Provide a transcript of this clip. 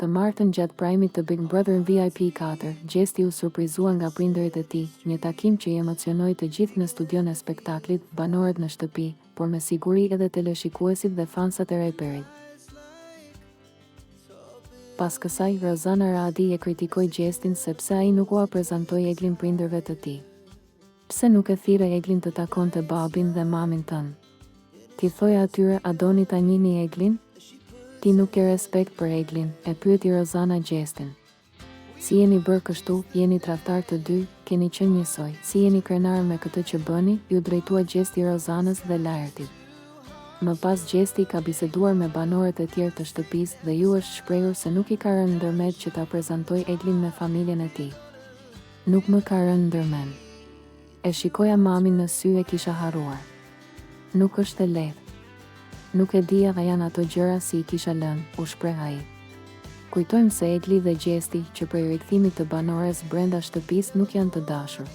Të martën gjatë prajmit të Big Brother VIP 4, Gjesti u surprizua nga prindërit e tij, një takim që i emocionoi të gjithë në studion e spektaklit, banorët në shtëpi, por me siguri edhe teleshikuesit dhe fansat e reperit. Pas kësaj, Rozana Radi e kritikoi Gjestin sepse ai nuk ua prezantoi Eglin prindërve të tij. Pse nuk e thirrë Eglin të takonte babin dhe mamin tënë? Ti thoj atyre a doni ta njihni Eglin? Ti nuk ke respekt për Eglin, e pyeti Rozana Gjestin. Si jeni bërë kështu, jeni tradhtar të dy, keni qenë njësoj. Si jeni krenar me këtë që bëni, ju drejtua Gjesti Rozanës dhe Lajrtit. Më pas Gjesti ka biseduar me banorët e tjerë të shtëpisë dhe ju është shprehur se nuk i ka rënë ndërmend që ta prezantoj Eglin me familjen e tij. Nuk më ka rënë ndërmend. E shikoja mamin në sy e kisha harruar. Nuk është e lehtë. Nuk e dija a janë ato gjëra si i kisha lënë, u shpreh ai. Kujtojmë se Egli dhe Gjesti, që prej rikthimit të banores brenda shtëpisë nuk janë të dashur.